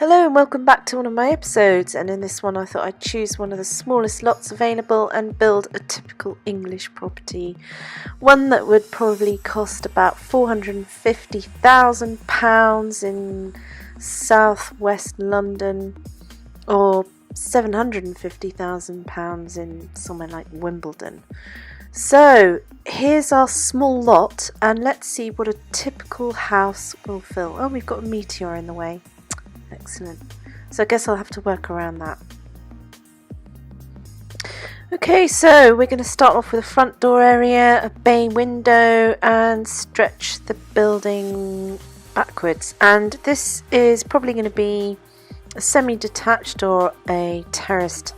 Hello and welcome back to one of my episodes, and in this one I thought I'd choose one of the smallest lots available and build a typical English property. One that would probably cost about £450,000 in southwest London or £750,000 in somewhere like Wimbledon. So here's our small lot and let's see what a typical house will fill. Oh, we've got a meteor in the way. Excellent. So I guess I'll have to work around that. Okay, so we're going to start off with a front door area, a bay window, and stretch the building backwards. And this is probably going to be a semi-detached or a terraced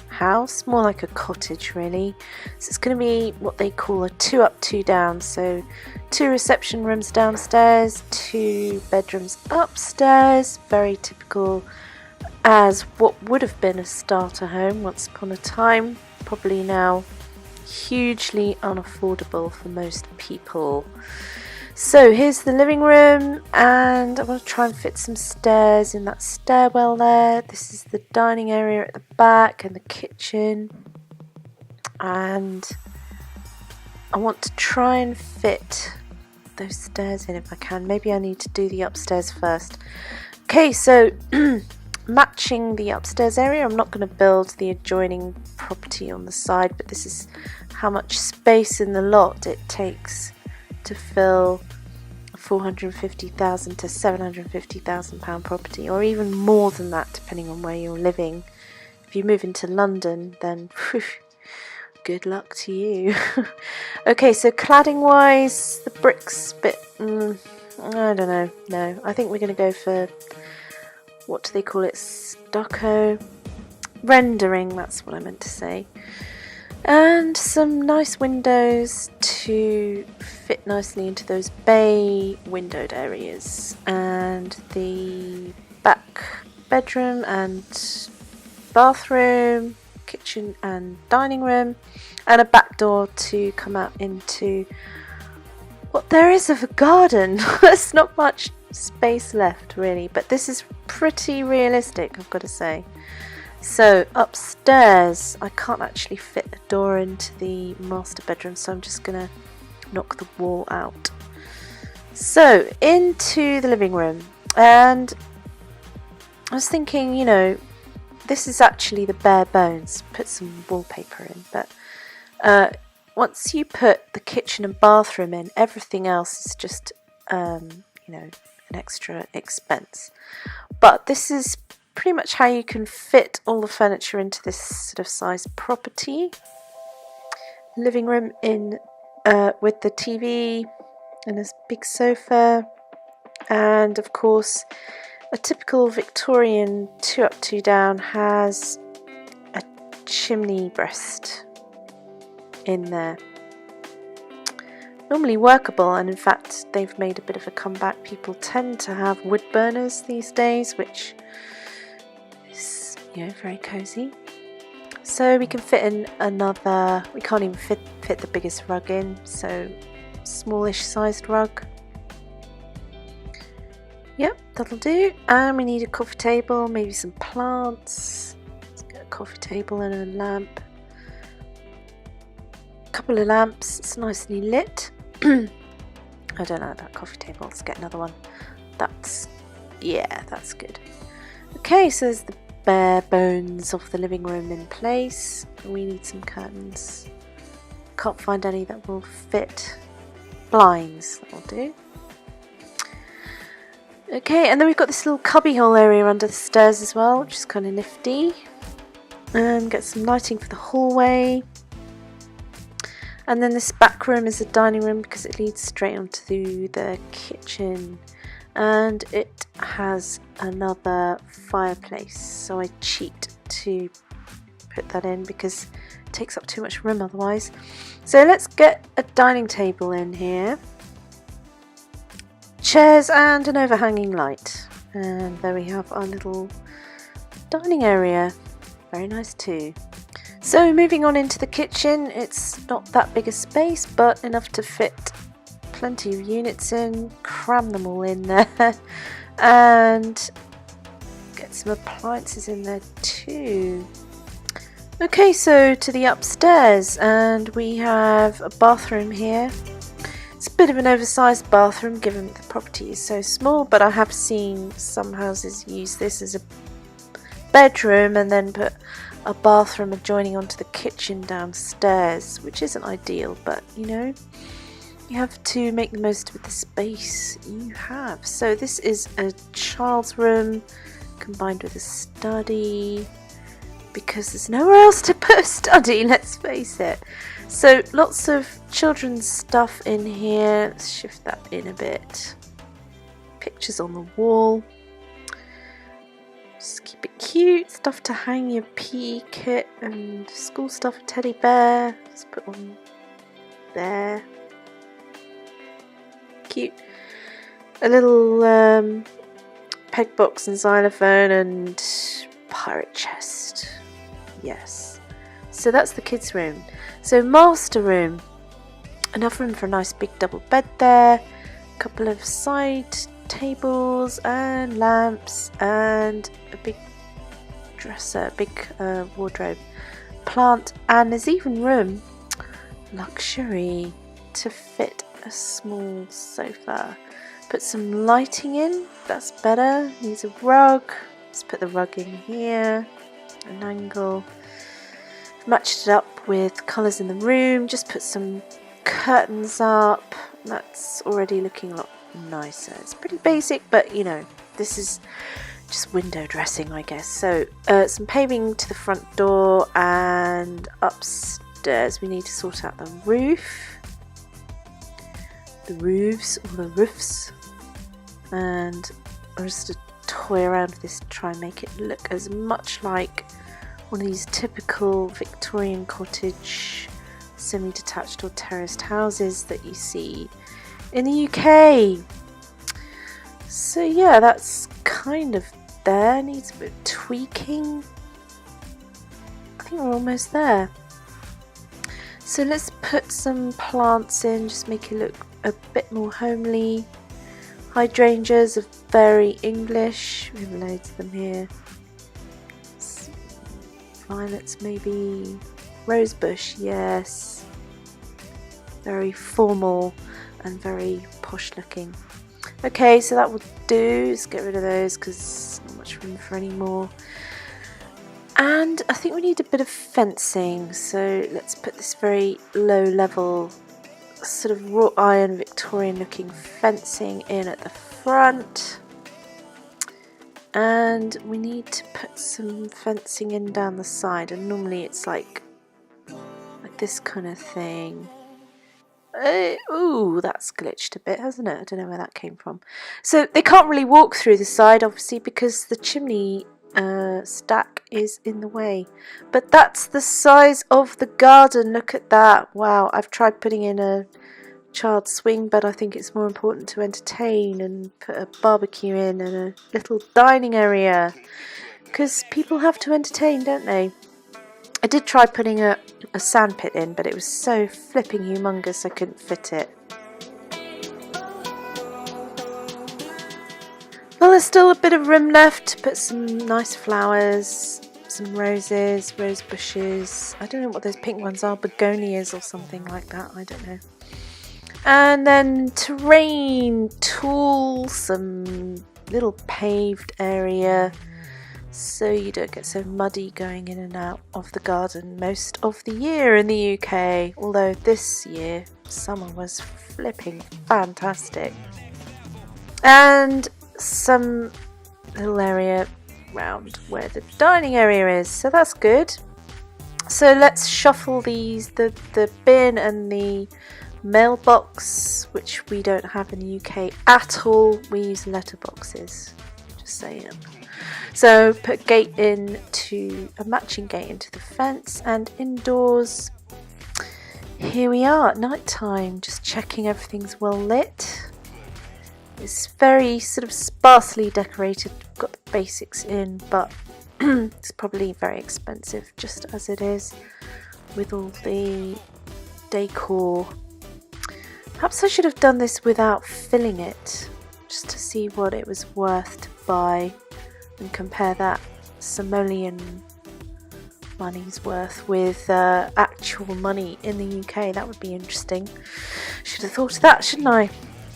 house, more like a cottage really. So it's going to be what they call a 2 up 2 down, so 2 reception rooms downstairs, 2 bedrooms upstairs, very typical as what would have been a starter home once upon a time, probably now hugely unaffordable for most people. So here's the living room, and I want to try and fit some stairs in that stairwell there. This is the dining area at the back and the kitchen, and I want to try and fit those stairs in if I can. Maybe I need to do the upstairs first. Okay, so matching the upstairs area, I'm not going to build the adjoining property on the side, but this is how much space in the lot it takes to fill a £450,000 to £750,000 property, or even more than that depending on where you're living. If you move into London, then whew, good luck to you. Okay, so cladding wise, the bricks bit, I don't know, no, I think we're going to go for, what do they call it, stucco rendering, that's what I meant to say. And some nice windows to fit nicely into those bay windowed areas, and the back bedroom and bathroom, kitchen and dining room, and a back door to come out into what there is of a garden. There's not much space left really, but this is pretty realistic, I've got to say. So upstairs I can't actually fit a door into the master bedroom, so I'm just gonna knock the wall out. So into the living room, and I was thinking, you know, this is actually the bare bones. Put some wallpaper in, but once you put the kitchen and bathroom in, everything else is just you know, an extra expense. But this is pretty much how you can fit all the furniture into this sort of size property. Living room in with the TV and this big sofa, and of course a typical Victorian 2 up 2 down has a chimney breast in there. Normally workable, and in fact they've made a bit of a comeback. People tend to have wood burners these days, which is, you know, very cozy. So we can fit in another, we can't even fit the biggest rug in, so smallish sized rug. Yep, that'll do. And we need a coffee table, maybe some plants. Let's get a coffee table and a lamp. A couple of lamps, it's nicely lit. I don't like that coffee table, let's get another one. That's good. Okay, so there's the bare bones of the living room in place. We need some curtains. Can't find any that will fit. Blinds, that'll do. Okay, and then we've got this little cubbyhole area under the stairs as well, which is kind of nifty. And get some lighting for the hallway. And then this back room is a dining room because it leads straight onto the kitchen. And it has another fireplace, so I cheat to put that in because it takes up too much room otherwise. So let's get a dining table in here. Chairs and an overhanging light, and there we have our little dining area. Very nice too. So moving on into the kitchen, it's not that big a space but enough to fit plenty of units in, cram them all in there and put some appliances in there too. Okay, so to the upstairs, and we have a bathroom here. It's a bit of an oversized bathroom given the property is so small, but I have seen some houses use this as a bedroom and then put a bathroom adjoining onto the kitchen downstairs, which isn't ideal, but you know, you have to make the most of the space you have. So this is a child's room combined with a study, because there's nowhere else to put a study, let's face it. So lots of children's stuff in here. Let's shift that in a bit. Pictures on the wall. Just keep it cute. Stuff to hang your PE kit and school stuff, a teddy bear. Let's put one there. Cute. A little peg box and xylophone and pirate chest. Yes. So that's the kids' room. So master room. Enough room for a nice big double bed there. A couple of side tables and lamps and a big dresser, big wardrobe. Plant, and there's even room, luxury, to fit a small sofa. Put some lighting in, that's better. Needs a rug. Let's put the rug in here. An angle. Matched it up with colours in the room. Just put some curtains up. That's already looking a lot nicer. It's pretty basic, but you know, this is just window dressing, I guess. So some paving to the front door, and upstairs we need to sort out the roof. The roofs, or the roofs. And I'll just toy around with this to try and make it look as much like one of these typical Victorian cottage semi-detached or terraced houses that you see in the UK. So yeah, that's kind of there. Needs a bit of tweaking. I think we're almost there. So let's put some plants in, just make it look a bit more homely. Hydrangeas are very English. We have loads of them here. Violets maybe. Rosebush, yes. Very formal and very posh looking. Okay, so that will do. Let's get rid of those because there's not much room for any more. And I think we need a bit of fencing. So let's put this very low level sort of wrought iron Victorian looking fencing in at the front, and we need to put some fencing in down the side, and normally it's like this kind of thing. Ooh, that's glitched a bit, hasn't it? I don't know where that came from. So they can't really walk through the side, obviously, because the chimney stack is in the way. But that's the size of the garden. Look at that. Wow, I've tried putting in a child swing, but I think it's more important to entertain and put a barbecue in and a little dining area, because people have to entertain, don't they? I did try putting a sandpit in, but it was so flipping humongous I couldn't fit it. Well, there's still a bit of room left to put some nice flowers, some roses, rose bushes. I don't know what those pink ones are, begonias or something like that, I don't know. And then terrain, tools, some little paved area so you don't get so muddy going in and out of the garden most of the year in the UK. Although this year, summer was flipping fantastic. And some little area around where the dining area is, so that's good. So let's shuffle these, the bin and the mailbox, which we don't have in the UK at all. We use letterboxes, just saying. So put gate in to a matching gate into the fence, and indoors here we are at night time, just checking everything's well lit. It's very sort of sparsely decorated, got the basics in, but it's probably very expensive just as it is with all the decor. Perhaps I should have done this without filling it, just to see what it was worth to buy and compare that Simolean money's worth with actual money in the UK. That would be interesting. Should have thought of that, shouldn't I?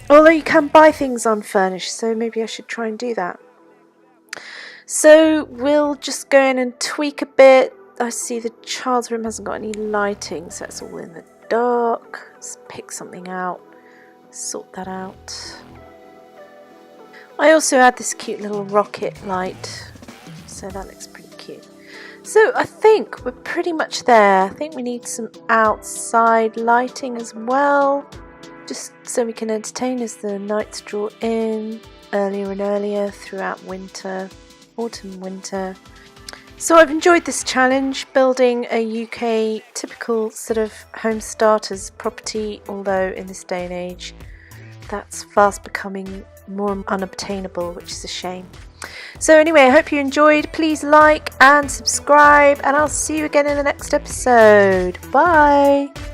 Although you can buy things unfurnished, so maybe I should try and do that. So we'll just go in and tweak a bit. I see the child's room hasn't got any lighting, so it's all in the dark. Let's pick something out, sort that out. I also add this cute little rocket light, so that looks pretty cute. So I think we're pretty much there. I think we need some outside lighting as well, just so we can entertain as the nights draw in earlier and earlier throughout winter, autumn, winter. So I've enjoyed this challenge, building a UK typical sort of home starters property, although in this day and age that's fast becoming more unobtainable, which is a shame. So anyway, I hope you enjoyed. Please like and subscribe, and I'll see you again in the next episode. Bye!